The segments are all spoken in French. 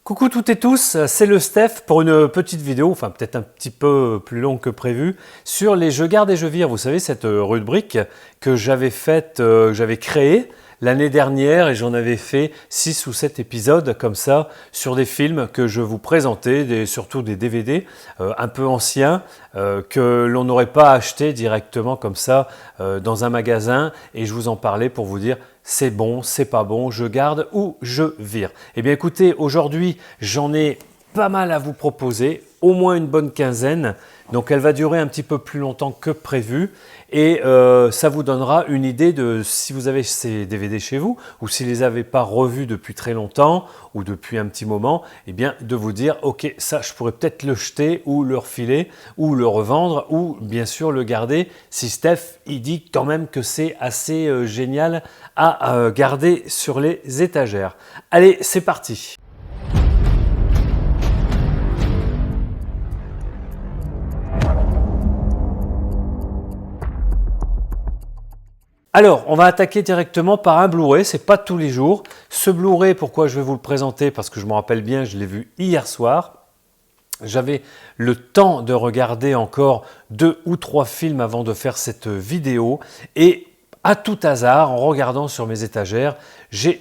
Coucou toutes et tous, c'est le Steph pour une petite vidéo, enfin peut-être un petit peu plus longue que prévu, sur les Je garde et je vire. Vous savez, cette rubrique que j'avais faite, j'avais créée l'année dernière et j'en avais fait 6 ou 7 épisodes comme ça sur des films que je vous présentais, surtout des DVD un peu anciens que l'on n'aurait pas acheté directement comme ça dans un magasin et je vous en parlais pour vous dire c'est bon, c'est pas bon, je garde ou je vire. Eh bien écoutez, aujourd'hui j'en ai pas mal à vous proposer, au moins une bonne quinzaine. Donc elle va durer un petit peu plus longtemps que prévu et ça vous donnera une idée de si vous avez ces DVD chez vous ou si vous ne les avez pas revus depuis très longtemps ou depuis un petit moment, eh bien de vous dire ok, ça je pourrais peut-être le jeter ou le refiler ou le revendre ou bien sûr le garder si Steph il dit quand même que c'est assez génial à garder sur les étagères. Allez, c'est parti. Alors, on va attaquer directement par un Blu-ray, c'est pas tous les jours. Ce Blu-ray, pourquoi je vais vous le présenter? Parce que je me rappelle bien, je l'ai vu hier soir. J'avais le temps de regarder encore 2 ou 3 films avant de faire cette vidéo et à tout hasard, en regardant sur mes étagères, j'ai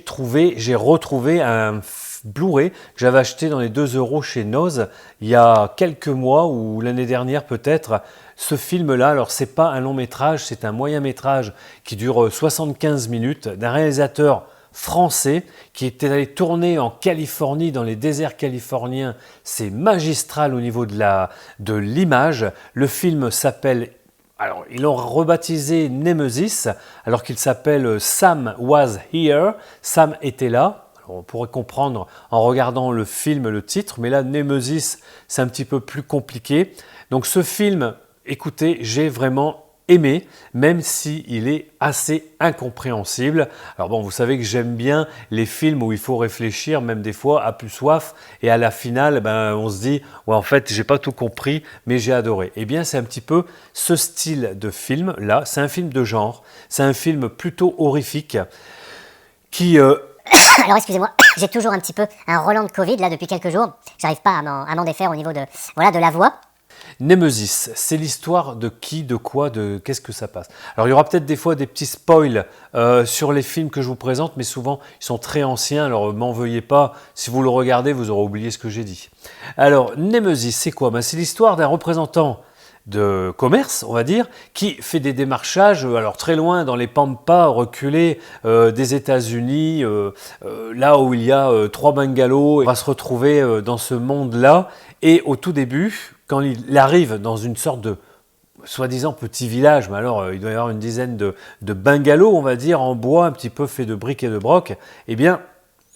retrouvé un Blu-ray que j'avais acheté dans les 2 € chez Noz il y a quelques mois ou l'année dernière peut-être. Ce film-là, alors c'est pas un long métrage, c'est un moyen métrage qui dure 75 minutes d'un réalisateur français qui était allé tourner en Californie, dans les déserts californiens. C'est magistral au niveau de l'image. Le film s'appelle, alors ils l'ont rebaptisé Nemesis, alors qu'il s'appelle Sam Was Here. Sam était là. Alors, on pourrait comprendre en regardant le film, le titre, mais là Nemesis, c'est un petit peu plus compliqué. Donc ce film, écoutez, j'ai vraiment aimé, même s'il est assez incompréhensible. Alors bon, vous savez que j'aime bien les films où il faut réfléchir, même des fois à plus soif, et à la finale, ben, on se dit, ouais, en fait, j'ai pas tout compris, mais j'ai adoré. Eh bien, c'est un petit peu ce style de film-là. C'est un film de genre, c'est un film plutôt horrifique, qui... Alors excusez-moi, j'ai toujours un petit peu un relent de Covid là depuis quelques jours. J'arrive pas à m'en défaire au niveau de, voilà, de la voix. Nemesis, c'est l'histoire de qui, de quoi, de qu'est-ce que ça passe. Alors il y aura peut-être des fois des petits spoils sur les films que je vous présente, mais souvent ils sont très anciens, alors m'en veuillez pas, si vous le regardez vous aurez oublié ce que j'ai dit. Alors Nemesis, c'est quoi? C'est l'histoire d'un représentant de commerce, on va dire, qui fait des démarchages, alors très loin dans les pampas reculés des États-Unis, là où il y a 3 bungalows. On va se retrouver dans ce monde-là, et au tout début, quand il arrive dans une sorte de soi-disant petit village, mais alors il doit y avoir une dizaine de bungalows, on va dire, en bois, un petit peu fait de briques et de broc, eh bien,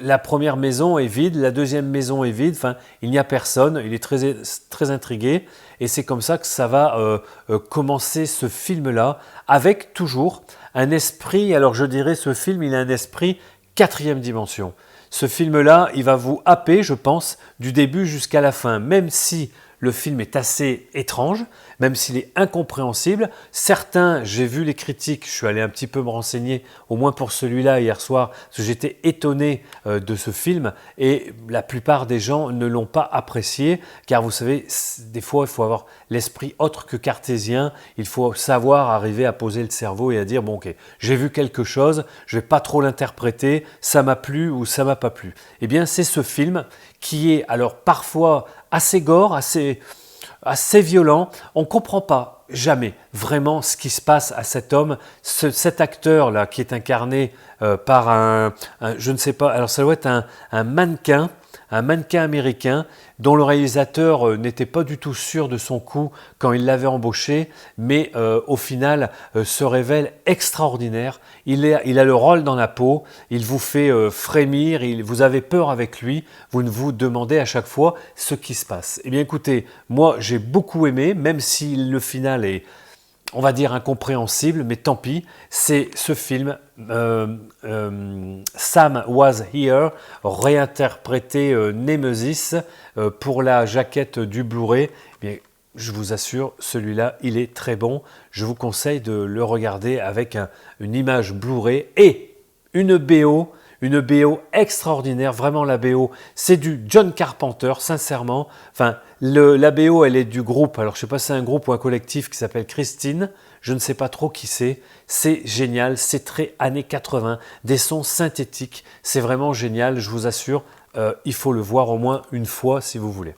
la première maison est vide, la deuxième maison est vide, enfin, il n'y a personne, il est très, très intrigué, et c'est comme ça que ça va commencer ce film-là, avec toujours un esprit, alors je dirais ce film, il a un esprit 4e dimension. Ce film-là, il va vous happer, je pense, du début jusqu'à la fin, même si le film est assez étrange, même s'il est incompréhensible. Certains, j'ai vu les critiques, je suis allé un petit peu me renseigner, au moins pour celui-là hier soir, parce que j'étais étonné de ce film, et la plupart des gens ne l'ont pas apprécié, car vous savez, des fois il faut avoir l'esprit autre que cartésien, il faut savoir arriver à poser le cerveau et à dire, bon ok, j'ai vu quelque chose, je ne vais pas trop l'interpréter, ça m'a plu ou ça m'a pas plu. Eh bien c'est ce film qui est alors parfois assez gore, assez violent. On ne comprend pas jamais vraiment ce qui se passe à cet homme, cet acteur-là qui est incarné par je ne sais pas, alors ça doit être un mannequin américain dont le réalisateur n'était pas du tout sûr de son coup quand il l'avait embauché, mais au final se révèle extraordinaire. Il a le rôle dans la peau, il vous fait frémir, vous avez peur avec lui, vous vous demandez à chaque fois ce qui se passe. Eh bien écoutez, moi j'ai beaucoup aimé, même si le final est, on va dire, incompréhensible, mais tant pis, c'est ce film Sam Was Here, réinterprété Nemesis pour la jaquette du Blu-ray. Eh je vous assure, celui-là, il est très bon. Je vous conseille de le regarder avec une image Blu-ray et une BO une BO extraordinaire, vraiment la BO, c'est du John Carpenter, sincèrement. Enfin, la BO, elle est du groupe, alors je ne sais pas si c'est un groupe ou un collectif qui s'appelle Christine, je ne sais pas trop qui c'est génial, c'est très années 80, des sons synthétiques, c'est vraiment génial, je vous assure, il faut le voir au moins une fois si vous voulez.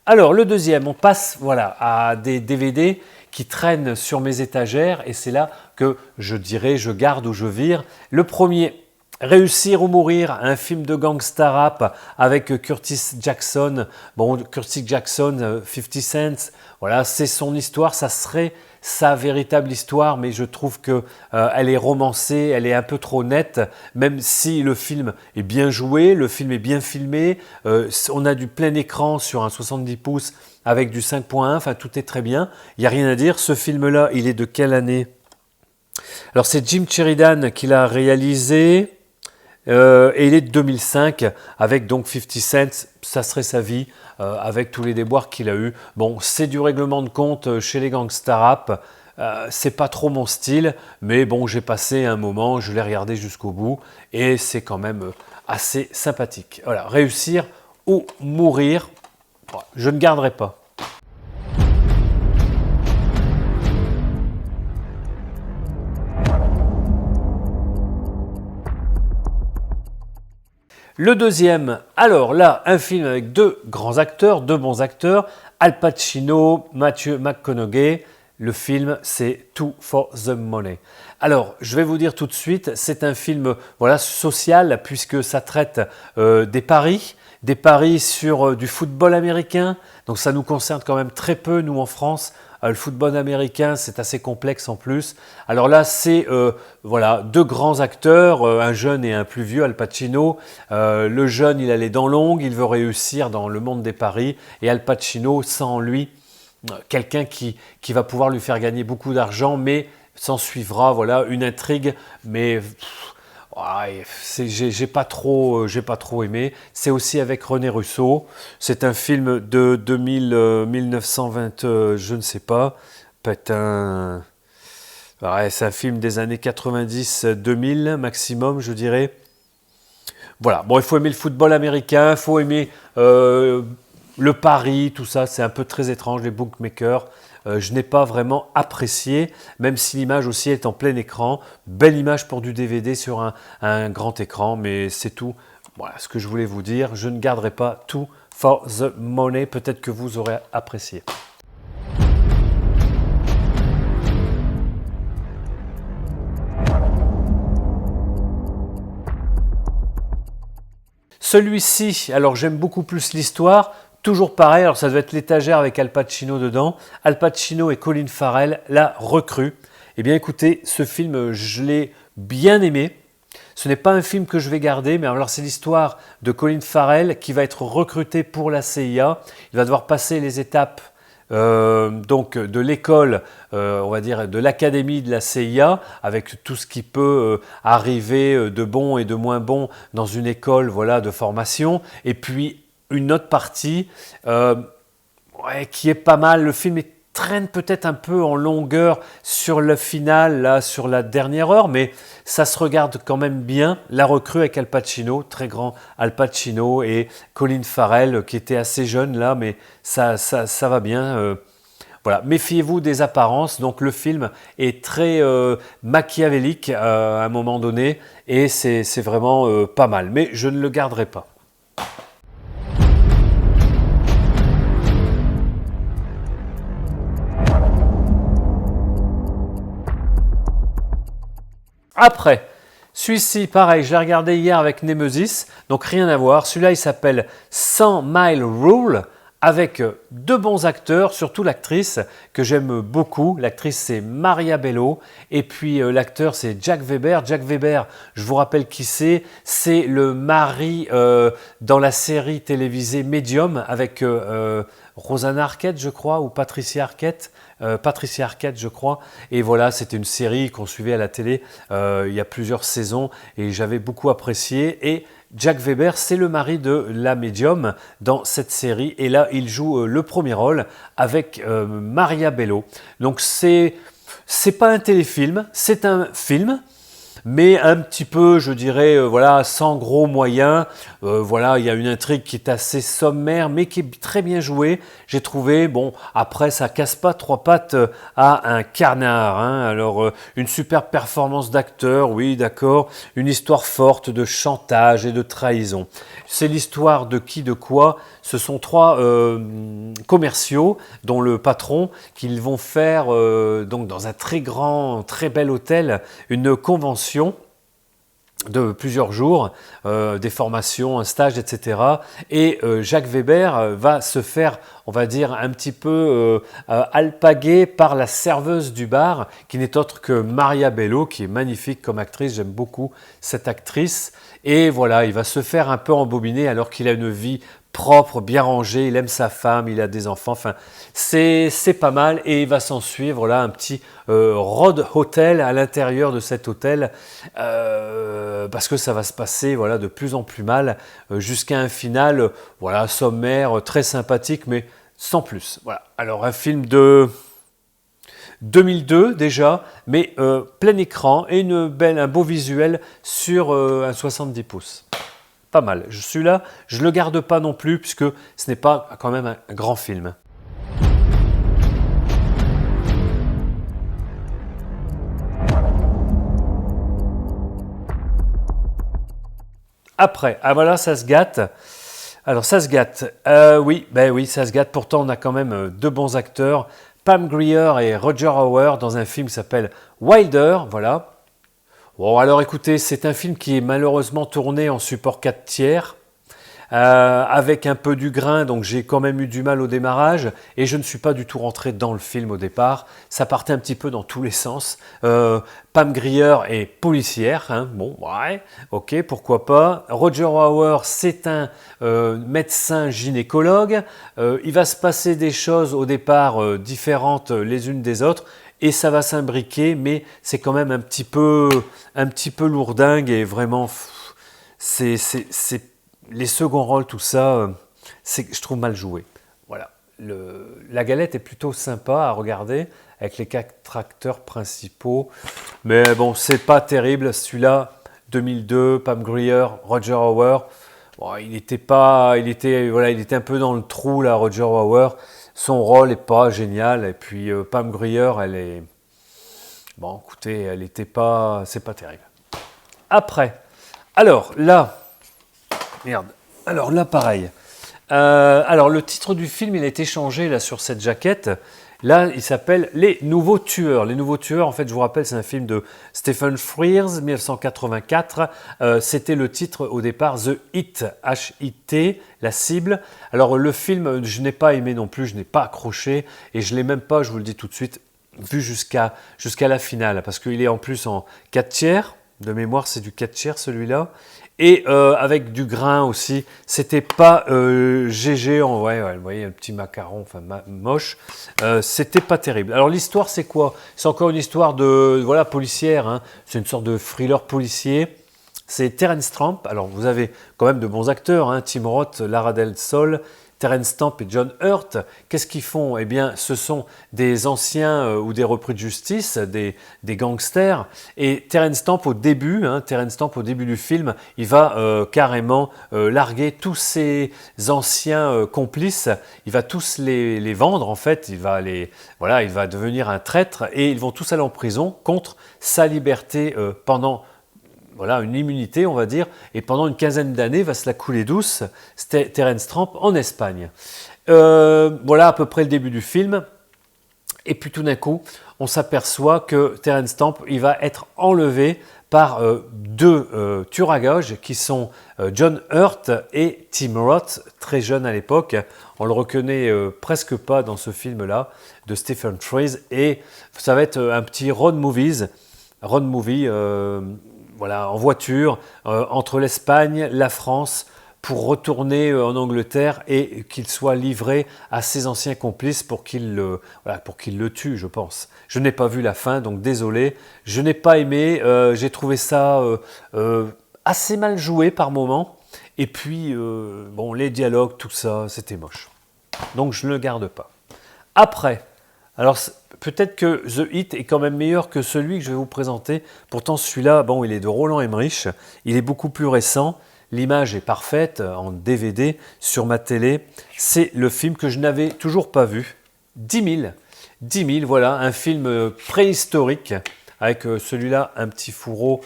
Alors le deuxième, on passe voilà, à des DVD qui traînent sur mes étagères et c'est là que je dirais je garde ou je vire. Le premier, Réussir ou mourir, un film de gangsta rap avec Curtis Jackson. Bon, Curtis Jackson, 50 Cent, voilà, c'est son histoire, ça serait sa véritable histoire, mais je trouve que elle est romancée, elle est un peu trop nette, même si le film est bien joué, le film est bien filmé, on a du plein écran sur un 70 pouces avec du 5.1, enfin tout est très bien, il n'y a rien à dire. Ce film-là, il est de quelle année? Alors c'est Jim Sheridan qui l'a réalisé. Et il est de 2005 avec donc 50 Cent, ça serait sa vie avec tous les déboires qu'il a eu. Bon, c'est du règlement de compte chez les gangsta rap, c'est pas trop mon style, mais bon, j'ai passé un moment, je l'ai regardé jusqu'au bout et c'est quand même assez sympathique. Voilà, réussir ou mourir, je ne garderai pas. Le deuxième, alors là, un film avec deux grands acteurs, deux bons acteurs, Al Pacino, Matthew McConaughey. Le film, c'est Two for the Money. Alors, je vais vous dire tout de suite, c'est un film voilà, social puisque ça traite des paris sur du football américain. Donc ça nous concerne quand même très peu, nous en France. Le football américain, c'est assez complexe en plus. Alors là, c'est voilà, deux grands acteurs, un jeune et un plus vieux, Al Pacino. Le jeune, il a les dents longues, il veut réussir dans le monde des paris. Et Al Pacino, sans lui, quelqu'un qui va pouvoir lui faire gagner beaucoup d'argent, mais s'en suivra voilà, une intrigue. Mais ouais, j'ai pas trop aimé. C'est aussi avec René Russo. C'est un film de 1920, je ne sais pas. Peut-être ouais, c'est un film des années 90-2000 maximum, je dirais. Voilà. Bon, il faut aimer le football américain, il faut aimer le pari, tout ça. C'est un peu très étrange, les bookmakers. Je n'ai pas vraiment apprécié, même si l'image aussi est en plein écran. Belle image pour du DVD sur un grand écran, mais c'est tout. Voilà ce que je voulais vous dire. Je ne garderai pas Two for the Money. Peut-être que vous aurez apprécié. Celui-ci, alors j'aime beaucoup plus l'histoire. Toujours pareil, alors ça doit être l'étagère avec Al Pacino dedans. Al Pacino et Colin Farrell, la recrue. Eh bien écoutez, ce film, je l'ai bien aimé. Ce n'est pas un film que je vais garder, mais alors c'est l'histoire de Colin Farrell qui va être recruté pour la CIA. Il va devoir passer les étapes donc de l'école, on va dire de l'académie de la CIA, avec tout ce qui peut arriver de bon et de moins bon dans une école voilà, de formation. Et puis une autre partie ouais, qui est pas mal. Le film traîne peut-être un peu en longueur sur le final, là, sur la dernière heure, mais ça se regarde quand même bien. La recrue avec Al Pacino, très grand Al Pacino, et Colin Farrell qui était assez jeune là, mais ça va bien. Voilà, méfiez-vous des apparences. Donc le film est très machiavélique à un moment donné, et c'est vraiment pas mal, mais je ne le garderai pas. Après, celui-ci, pareil, je l'ai regardé hier avec Nemesis, donc rien à voir. Celui-là, il s'appelle 100 Mile Rule, avec deux bons acteurs, surtout l'actrice que j'aime beaucoup. L'actrice, c'est Maria Bello, et puis l'acteur, c'est Jack Weber. Jack Weber, je vous rappelle qui c'est le mari dans la série télévisée Medium avec Rosanna Arquette, je crois, ou Patricia Arquette, je crois. Et voilà, c'était une série qu'on suivait à la télé il y a plusieurs saisons et j'avais beaucoup apprécié. Et Jack Weber, c'est le mari de la médium dans cette série. Et là, il joue le premier rôle avec Maria Bello. Donc c'est pas un téléfilm, c'est un film, mais un petit peu, je dirais, voilà, sans gros moyens. Voilà, il y a une intrigue qui est assez sommaire, mais qui est très bien jouée. J'ai trouvé, bon, après, ça casse pas trois pattes à un canard. Hein. Alors, une super performance d'acteur, oui, d'accord. Une histoire forte de chantage et de trahison. C'est l'histoire de qui, de quoi. Ce sont trois commerciaux, dont le patron, qu'ils vont faire donc dans un très grand, très bel hôtel, une convention de plusieurs jours, des formations, un stage, etc. Et Jacques Weber va se faire, on va dire, un petit peu alpaguer par la serveuse du bar, qui n'est autre que Maria Bello, qui est magnifique comme actrice, j'aime beaucoup cette actrice. Et voilà, il va se faire un peu embobiner alors qu'il a une vie propre, bien rangé, il aime sa femme, il a des enfants, enfin c'est pas mal et il va s'en suivre là un petit road hotel à l'intérieur de cet hôtel parce que ça va se passer voilà de plus en plus mal jusqu'à un final voilà sommaire, très sympathique mais sans plus. Voilà. Alors un film de 2002 déjà, mais plein écran et un beau visuel sur un 70 pouces. Pas mal. Celui-là, je ne le garde pas non plus puisque ce n'est pas quand même un grand film. Après, ah voilà, ça se gâte. Alors ça se gâte. Oui, ça se gâte. Pourtant, on a quand même deux bons acteurs, Pam Grier et Roger Hauer, dans un film qui s'appelle Wilder. Voilà. Bon, alors écoutez, c'est un film qui est malheureusement tourné en support 4 tiers, avec un peu du grain, donc j'ai quand même eu du mal au démarrage, et je ne suis pas du tout rentré dans le film au départ. Ça partait un petit peu dans tous les sens. Pam Grier est policière, hein, bon, ouais, ok, pourquoi pas. Roger Hauer, c'est un médecin gynécologue. Il va se passer des choses au départ différentes les unes des autres, et ça va s'imbriquer, mais c'est quand même un petit peu lourdingue et vraiment, c'est les seconds rôles, tout ça, je trouve mal joué. Voilà. La galette est plutôt sympa à regarder avec les 4 acteurs principaux, mais bon, c'est pas terrible. Celui-là, 2002, Pam Grier, Roger Hauer, bon, il était un peu dans le trou là, Roger Hauer. Son rôle n'est pas génial. Et puis Pam Grier, elle est... Bon, écoutez, elle était pas... C'est pas terrible. Après, alors là... Merde. Alors là, pareil. Alors le titre du film, il a été changé là sur cette jaquette. Là, il s'appelle Les Nouveaux Tueurs. Les Nouveaux Tueurs, en fait, je vous rappelle, c'est un film de Stephen Frears, 1984. C'était le titre au départ, The Hit, H-I-T, la cible. Alors le film, je n'ai pas aimé non plus, je n'ai pas accroché et je ne l'ai même pas, je vous le dis tout de suite, vu jusqu'à la finale parce qu'il est en plus en 4 tiers. De mémoire, c'est du 4 tiers celui-là. Et avec du grain aussi, c'était pas GG, vous voyez, un petit macaron, enfin moche, c'était pas terrible. Alors l'histoire c'est quoi? C'est encore une histoire de, voilà, policière, hein. C'est une sorte de thriller policier. C'est Terence Stamp, alors vous avez quand même de bons acteurs, hein. Tim Roth, Lara Del Sol, Terence Stamp et John Hurt. Qu'est-ce qu'ils font? Eh bien, ce sont des anciens ou des repris de justice, des gangsters. Et Terence Stamp au début du film, il va carrément larguer tous ses anciens complices. Il va tous les vendre en fait. Il va devenir un traître et ils vont tous aller en prison contre sa liberté pendant une immunité, on va dire, et pendant une quinzaine d'années, va se la couler douce, c'était Terence Stamp en Espagne. Voilà à peu près le début du film, et puis tout d'un coup, on s'aperçoit que Terence Stamp, il va être enlevé par deux tueurs à gages qui sont John Hurt et Tim Roth, très jeune à l'époque. On le reconnaît presque pas dans ce film-là, de Stephen Frears, et ça va être un petit road movie, en voiture, entre l'Espagne, la France, pour retourner en Angleterre et qu'il soit livré à ses anciens complices pour qu'ils le tuent, je pense. Je n'ai pas vu la fin, donc désolé. Je n'ai pas aimé, j'ai trouvé ça assez mal joué par moments. Et puis, bon, les dialogues, tout ça, c'était moche. Donc je ne le garde pas. Après, alors peut-être que The Hit est quand même meilleur que celui que je vais vous présenter. Pourtant celui-là, bon, il est de Roland Emmerich, il est beaucoup plus récent. L'image est parfaite en DVD sur ma télé. C'est le film que je n'avais toujours pas vu. 10 000. 10 000, voilà, un film préhistorique avec celui-là, un petit fourreau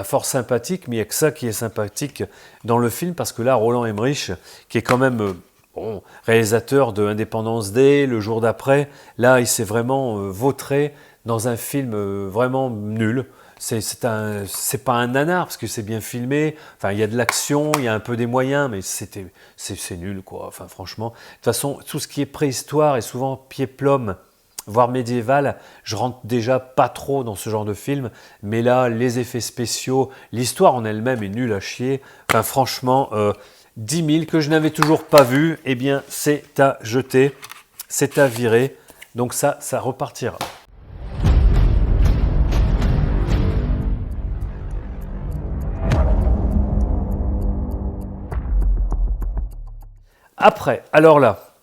fort sympathique, mais il n'y a que ça qui est sympathique dans le film parce que là, Roland Emmerich, qui est quand même réalisateur de Independence Day, Le jour d'après, là, il s'est vraiment vautré dans un film vraiment nul. C'est pas un nanar parce que c'est bien filmé. Enfin, il y a de l'action, il y a un peu des moyens, mais c'est nul, quoi. Enfin, franchement, de toute façon, tout ce qui est préhistoire est souvent pied-plomb, voire médiéval. Je rentre déjà pas trop dans ce genre de film, mais là, les effets spéciaux, l'histoire en elle-même est nulle à chier. Enfin, franchement, 10 000 que je n'avais toujours pas vu, eh bien, c'est à jeter, c'est à virer. Donc ça repartira. Après, alors là,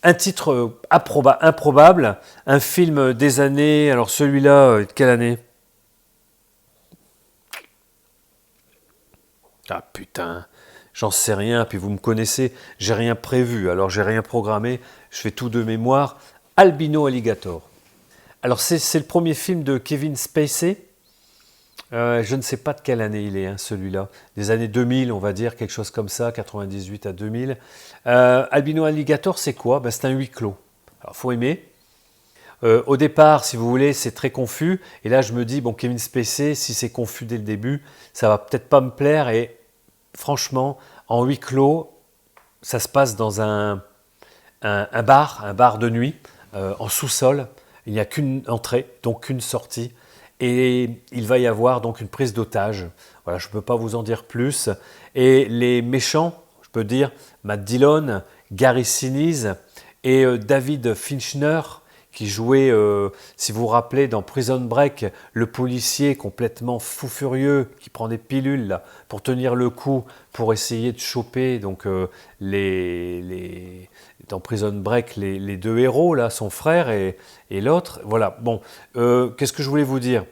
un titre improbable, un film des années, alors celui-là, de quelle année? Ah putain, j'en sais rien, puis vous me connaissez, j'ai rien prévu, alors j'ai rien programmé, je fais tout de mémoire. Albino Alligator. Alors c'est le premier film de Kevin Spacey. Je ne sais pas de quelle année il est, hein, celui-là. Des années 2000, on va dire, quelque chose comme ça, 98 à 2000. Albino Alligator, c'est quoi? C'est un huis clos. Alors, faut aimer. Au départ, si vous voulez, c'est très confus. Et là, je me dis, bon, Kevin Spacey, si c'est confus dès le début, ça va peut-être pas me plaire. Et franchement, en huis clos, ça se passe dans un bar de nuit, en sous-sol. Il n'y a qu'une entrée, donc qu'une sortie. Et il va y avoir donc une prise d'otage. Voilà, je ne peux pas vous en dire plus. Et les méchants, je peux dire, Matt Dillon, Gary Sinise et David Fincher, qui jouait, si vous vous rappelez, dans Prison Break, le policier complètement fou furieux, qui prend des pilules là, pour tenir le coup, pour essayer de choper donc, dans Prison Break, les deux héros, là, son frère et l'autre. Voilà, bon, qu'est-ce que je voulais vous dire?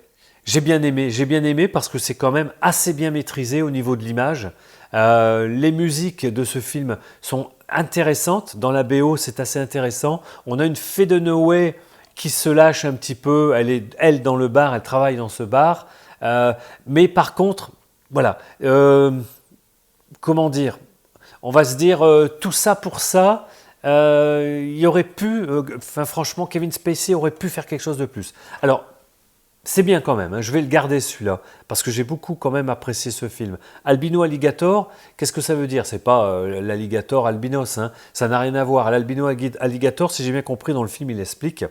J'ai bien aimé parce que c'est quand même assez bien maîtrisé au niveau de l'image. Les musiques de ce film sont intéressantes. Dans la BO, c'est assez intéressant. On a une Faye Dunaway qui se lâche un petit peu. Elle est dans le bar, elle travaille dans ce bar. Mais par contre, voilà, comment dire? On va se dire tout ça pour ça. Il y aurait pu, franchement, Kevin Spacey aurait pu faire quelque chose de plus. Alors, c'est bien quand même, hein, je vais le garder celui-là, parce que j'ai beaucoup quand même apprécié ce film. Albino Alligator, qu'est-ce que ça veut dire? C'est pas l'alligator albinos, hein, ça n'a rien à voir. L'albino alligator, si j'ai bien compris dans le film, il explique,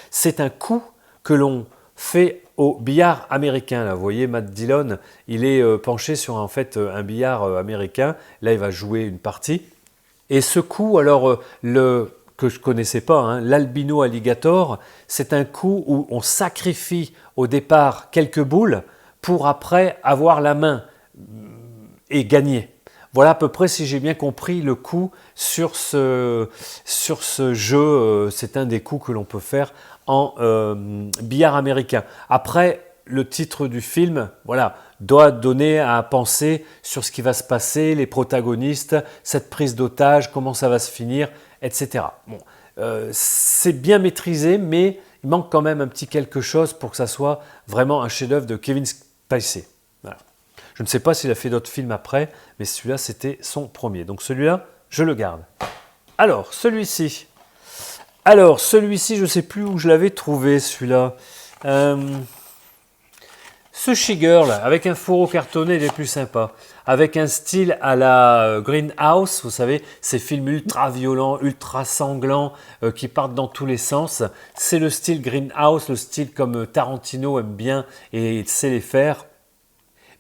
c'est un coup que l'on fait au billard américain. Là, vous voyez, Matt Dillon, il est penché sur en fait un billard américain. Là, il va jouer une partie. Et ce coup, alors, que je ne connaissais pas, hein, l'albino alligator, c'est un coup où on sacrifie au départ quelques boules pour après avoir la main et gagner. Voilà à peu près, si j'ai bien compris, le coup sur ce jeu. C'est un des coups que l'on peut faire en billard américain. Après, le titre du film, voilà, doit donner à penser sur ce qui va se passer, les protagonistes, cette prise d'otage, comment ça va se finir, etc. Bon, c'est bien maîtrisé, mais il manque quand même un petit quelque chose pour que ça soit vraiment un chef-d'œuvre de Kevin Spacey. Voilà. Je ne sais pas s'il a fait d'autres films après, mais celui-là, c'était son premier. Donc celui-là, je le garde. Alors, celui-ci, je ne sais plus où je l'avais trouvé, celui-là. Sushi Girl, avec un fourreau cartonné des plus sympas, avec un style à la Greenhouse, vous savez, ces films ultra violents, ultra sanglants, qui partent dans tous les sens. C'est le style Greenhouse, le style comme Tarantino aime bien et sait les faire.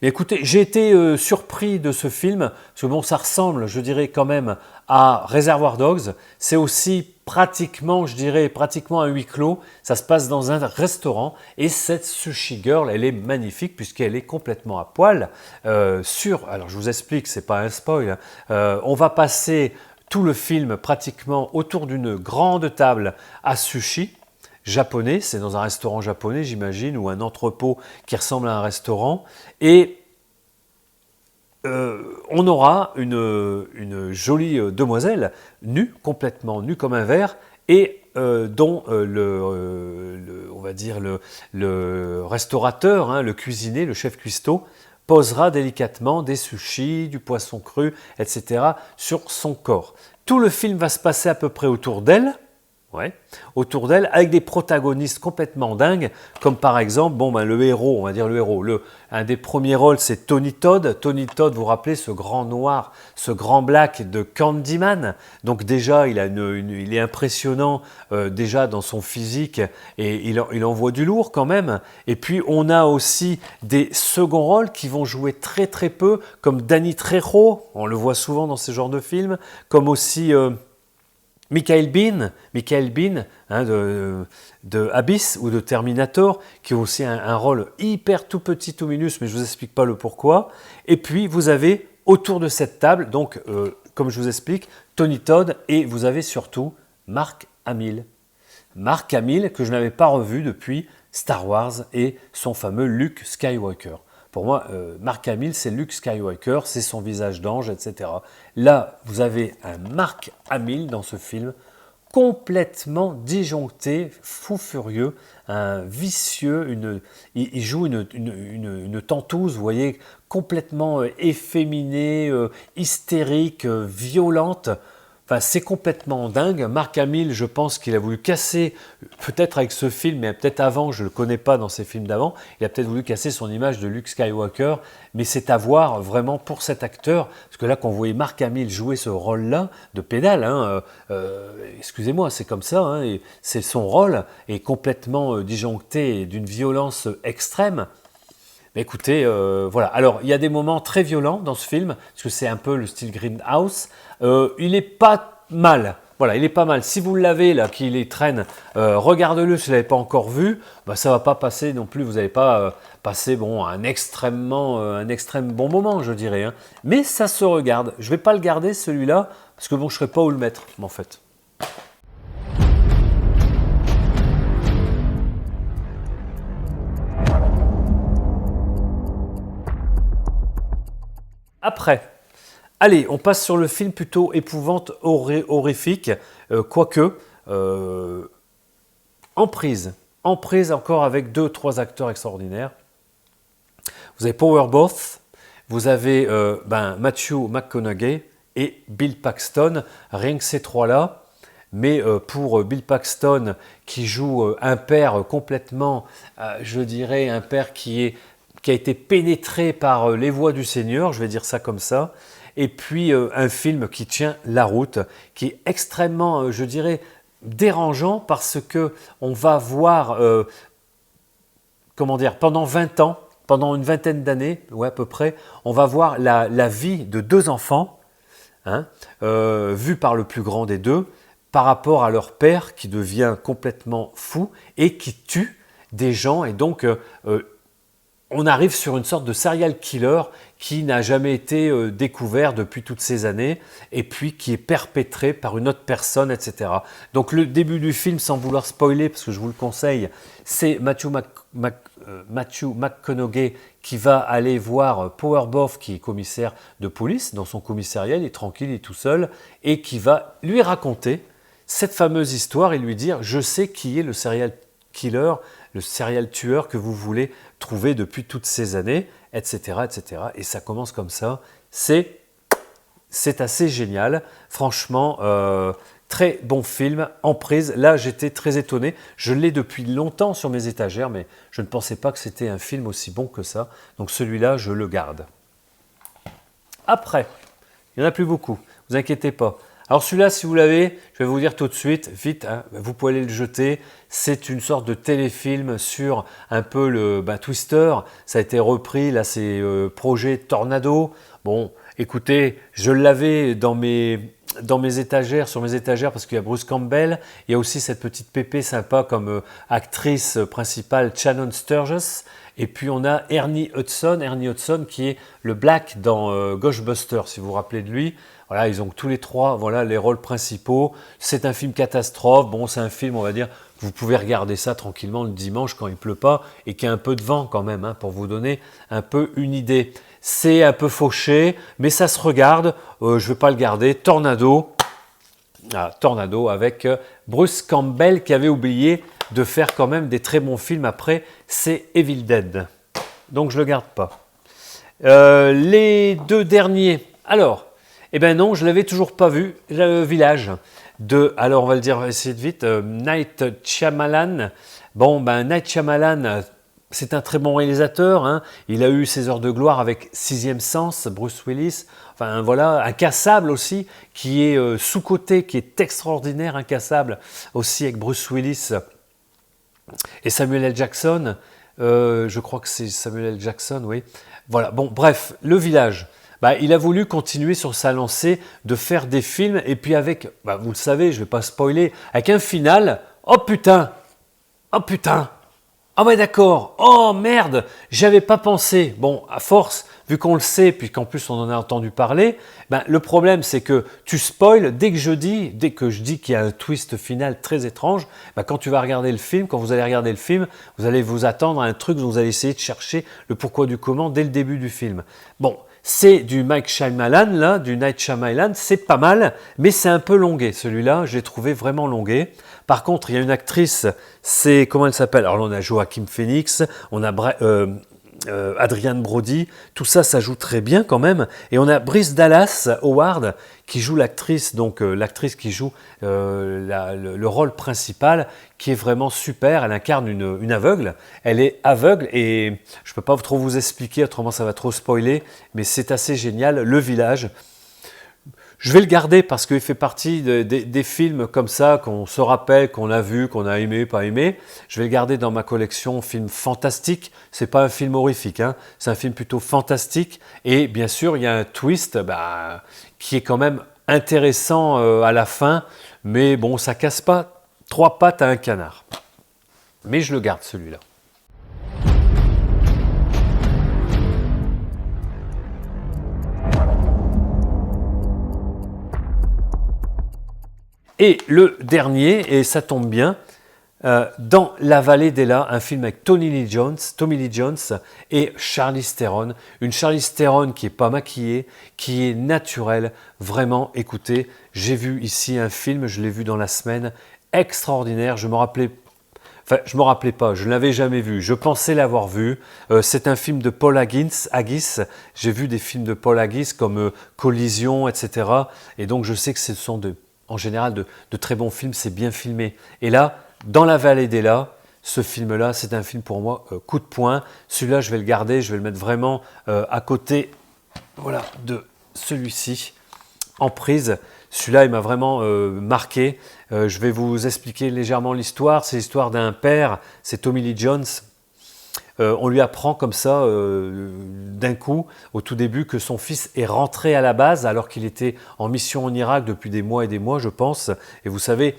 Mais écoutez, j'ai été surpris de ce film, parce que bon, ça ressemble, je dirais quand même, à Reservoir Dogs. C'est aussi pratiquement, je dirais, pratiquement un huis clos. Ça se passe dans un restaurant, et cette sushi girl, elle est magnifique, puisqu'elle est complètement à poil. Alors je vous explique, c'est pas un spoil, hein. On va passer tout le film pratiquement autour d'une grande table à sushi japonais, c'est dans un restaurant japonais j'imagine, ou un entrepôt qui ressemble à un restaurant, et on aura une jolie demoiselle nue, complètement nue comme un verre, et dont on va dire le restaurateur, hein, le cuisinier, le chef cuistot, posera délicatement des sushis, du poisson cru, etc. sur son corps. Tout le film va se passer à peu près autour d'elle, ouais, autour d'elle, avec des protagonistes complètement dingues, comme par exemple, le héros, on va dire le héros, un des premiers rôles, c'est Tony Todd. Tony Todd, vous vous rappelez, ce grand noir, ce grand black de Candyman. Donc déjà, il est impressionnant déjà dans son physique, et il envoie du lourd quand même. Et puis, on a aussi des seconds rôles qui vont jouer très très peu, comme Danny Trejo, on le voit souvent dans ce genre de films, comme aussi... Michael Biehn, hein, de Abyss ou de Terminator, qui a aussi un rôle hyper tout petit, tout minus, mais je ne vous explique pas le pourquoi. Et puis, vous avez autour de cette table, donc, comme je vous explique, Tony Todd, et vous avez surtout Mark Hamill. Mark Hamill, que je n'avais pas revu depuis Star Wars et son fameux Luke Skywalker. Pour moi, Mark Hamill, c'est Luke Skywalker, c'est son visage d'ange, etc. Là, vous avez un Mark Hamill dans ce film, complètement disjoncté, fou furieux, un vicieux, il joue une tentouse, vous voyez, complètement efféminée, hystérique, violente. Enfin, c'est complètement dingue. Mark Hamill, je pense qu'il a voulu casser, peut-être avec ce film, mais peut-être avant, je ne le connais pas dans ses films d'avant, il a peut-être voulu casser son image de Luke Skywalker, mais c'est à voir vraiment pour cet acteur, parce que là, quand vous voyez Mark Hamill jouer ce rôle-là, de pédale, hein, excusez-moi, c'est comme ça, hein, et c'est son rôle, est complètement disjoncté et d'une violence extrême. Mais écoutez, voilà. Alors, il y a des moments très violents dans ce film, parce que c'est un peu le style Grindhouse. Il n'est pas mal. Voilà, il est pas mal. Si vous l'avez, là, qui les traîne, regardez-le si vous ne l'avez pas encore vu. Bah, ça ne va pas passer non plus, vous n'allez pas passer un extrême bon moment, je dirais, hein. Mais ça se regarde. Je ne vais pas le garder, celui-là, parce que je ne saurais pas où le mettre, en fait. Après, allez, on passe sur le film plutôt épouvante, horrifique, quoique, Emprise encore avec 2-3 acteurs extraordinaires. Vous avez Powerboth, vous avez Matthew McConaughey et Bill Paxton, rien que ces trois-là. Mais pour Bill Paxton, qui joue un père complètement, je dirais, un père qui a été pénétré par les voies du Seigneur, je vais dire ça comme ça, et puis un film qui tient la route, qui est extrêmement, je dirais, dérangeant, parce que on va voir, pendant 20 ans, pendant une vingtaine d'années, ouais, à peu près, on va voir la vie de 2 enfants, hein, vus par le plus grand des deux, par rapport à leur père qui devient complètement fou et qui tue des gens, et donc on arrive sur une sorte de serial killer qui n'a jamais été découvert depuis toutes ces années, et puis qui est perpétré par une autre personne, etc. Donc le début du film, sans vouloir spoiler, parce que je vous le conseille, c'est Matthew McConaughey qui va aller voir Powerboth, qui est commissaire de police, dans son commissariat, il est tranquille, il est tout seul, et qui va lui raconter cette fameuse histoire et lui dire « Je sais qui est le serial killer, le serial tueur que vous voulez trouver depuis toutes ces années, etc. etc. » Et ça commence comme ça. C'est assez génial. Franchement, très bon film, Emprise. Là, j'étais très étonné. Je l'ai depuis longtemps sur mes étagères, mais je ne pensais pas que c'était un film aussi bon que ça. Donc celui-là, je le garde. Après, il n'y en a plus beaucoup, ne vous inquiétez pas. Alors celui-là, si vous l'avez, je vais vous dire tout de suite, vite, hein, vous pouvez aller le jeter. C'est une sorte de téléfilm sur un peu le Twister. Ça a été repris, là c'est projet Tornado. Bon, écoutez, je l'avais dans mes étagères, sur mes étagères, parce qu'il y a Bruce Campbell. Il y a aussi cette petite pépé sympa comme actrice principale, Shannon Sturgis. Et puis on a Ernie Hudson qui est le Black dans Ghostbusters, si vous vous rappelez de lui. Voilà, ils ont tous les trois les rôles principaux. C'est un film catastrophe. Bon, c'est un film, on va dire, vous pouvez regarder ça tranquillement le dimanche quand il pleut pas et qu'il y a un peu de vent quand même, hein, pour vous donner un peu une idée. C'est un peu fauché, mais ça se regarde. Je ne vais pas le garder. Tornado avec Bruce Campbell qui avait oublié de faire quand même des très bons films après. C'est Evil Dead. Donc je ne le garde pas. Les deux derniers. Alors, eh ben non, je ne l'avais toujours pas vu. Le Village de, alors on va le dire, on va essayer de vite, Night Shyamalan. Bon, Night Shyamalan, c'est un très bon réalisateur. Hein. Il a eu ses heures de gloire avec Sixième Sens, Bruce Willis. Enfin voilà, Incassable aussi, qui est sous-coté, qui est extraordinaire. Incassable aussi avec Bruce Willis et Samuel L. Jackson. Je crois que c'est Samuel L. Jackson, oui. Voilà, bon, bref, Le Village. Il a voulu continuer sur sa lancée de faire des films et puis avec, vous le savez, je ne vais pas spoiler, avec un final, oh putain, ah ouais d'accord, oh merde, j'avais pas pensé. Bon, à force, vu qu'on le sait, puis qu'en plus on en a entendu parler, le problème c'est que tu spoil dès que je dis qu'il y a un twist final très étrange, quand tu vas regarder le film, quand vous allez regarder le film, vous allez vous attendre à un truc, vous allez essayer de chercher le pourquoi du comment dès le début du film. Bon, c'est du Mike Shyamalan, là, du Night Shyamalan, c'est pas mal, mais c'est un peu longué. Celui-là, je l'ai trouvé vraiment longué. Par contre, il y a une actrice, c'est, comment elle s'appelle? Alors là, on a Joaquin Phoenix, on a Adrian Brody, tout ça, ça joue très bien quand même. Et on a Bryce Dallas Howard qui joue l'actrice, donc l'actrice qui joue le rôle principal, qui est vraiment super. Elle incarne une aveugle. Elle est aveugle et je ne peux pas trop vous expliquer, autrement ça va trop spoiler, mais c'est assez génial. Le Village. Je vais le garder parce qu'il fait partie des films comme ça qu'on se rappelle, qu'on a vu, qu'on a aimé, pas aimé. Je vais le garder dans ma collection film fantastique. C'est pas un film horrifique, hein. C'est un film plutôt fantastique. Et bien sûr, il y a un twist qui est quand même intéressant à la fin. Mais bon, ça casse pas 3 pattes à un canard. Mais je le garde celui-là. Et le dernier, et ça tombe bien, dans La Vallée d'Ela, un film avec Tommy Lee Jones et Charlize Theron. Une Charlize Theron qui n'est pas maquillée, qui est naturelle. Vraiment, écoutez, j'ai vu ici un film, je l'ai vu dans la semaine, extraordinaire. Je me rappelais pas, je ne l'avais jamais vu. Je pensais l'avoir vu. C'est un film de Paul Haggis. J'ai vu des films de Paul Haggis comme Collision, etc. Et donc je sais que ce sont en général de très bons films, c'est bien filmé. Et là, dans La Vallée d'Ela, ce film-là, c'est un film pour moi coup de poing. Celui-là, je vais le garder, je vais le mettre vraiment à côté, voilà, de celui-ci, en prise. Celui-là, il m'a vraiment marqué. Je vais vous expliquer légèrement l'histoire. C'est l'histoire d'un père, c'est Tommy Lee Jones. On lui apprend comme ça, d'un coup, au tout début, que son fils est rentré à la base alors qu'il était en mission en Irak depuis des mois et des mois, je pense. Et vous savez,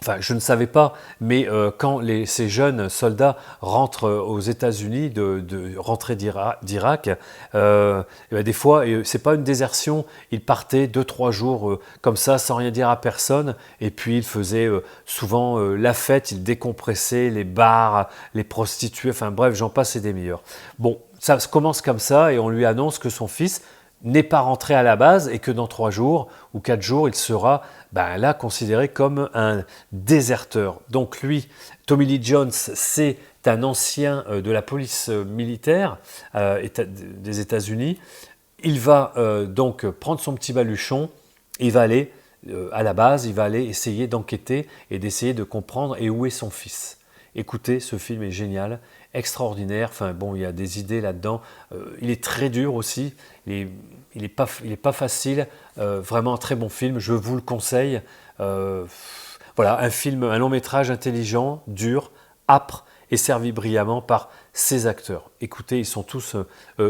enfin, je ne savais pas, mais quand ces jeunes soldats rentrent aux États-Unis, de rentrer d'Irak, des fois, c'est pas une désertion, ils partaient 2-3 jours comme ça, sans rien dire à personne, et puis ils faisaient souvent la fête, ils décompressaient les bars, les prostituées, enfin bref, j'en passe et des meilleurs. Bon, ça commence comme ça, et on lui annonce que son fils n'est pas rentré à la base et que dans 3 jours ou 4 jours, il sera là considéré comme un déserteur. Donc lui, Tommy Lee Jones, c'est un ancien de la police militaire des États-Unis. Il va donc prendre son petit baluchon, il va aller à la base, il va aller essayer d'enquêter et d'essayer de comprendre où est son fils. Écoutez, ce film est génial, extraordinaire. Enfin bon, il y a des idées là-dedans. Il est très dur aussi. Il est pas facile. Vraiment un très bon film. Je vous le conseille. Voilà, un long métrage intelligent, dur, âpre et servi brillamment par ses acteurs. Écoutez, ils sont tous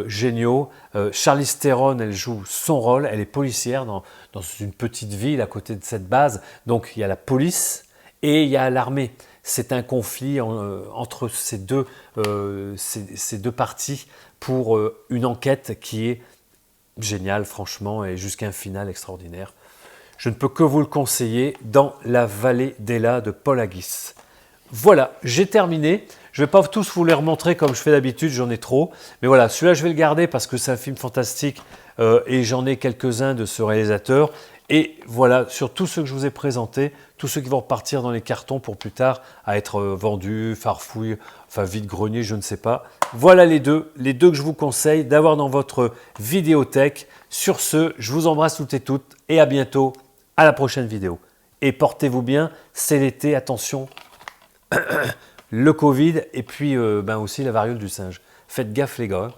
géniaux. Charlize Theron, elle joue son rôle. Elle est policière dans une petite ville à côté de cette base. Donc il y a la police et il y a l'armée. C'est un conflit entre ces deux parties pour une enquête qui est géniale, franchement, et jusqu'à un final extraordinaire. Je ne peux que vous le conseiller, Dans la vallée d'Ela de Paul Haggis. Voilà, j'ai terminé. Je ne vais pas tous vous les remontrer comme je fais d'habitude, j'en ai trop. Mais voilà, celui-là, je vais le garder parce que c'est un film fantastique et j'en ai quelques-uns de ce réalisateur. Et voilà, sur tous ceux que je vous ai présentés, tous ceux qui vont repartir dans les cartons pour plus tard à être vendus, farfouilles, enfin vide-grenier, je ne sais pas. Voilà les deux que je vous conseille d'avoir dans votre vidéothèque. Sur ce, je vous embrasse toutes et toutes et à bientôt, à la prochaine vidéo. Et portez-vous bien, c'est l'été, attention, le Covid et puis aussi la variole du singe. Faites gaffe les gars.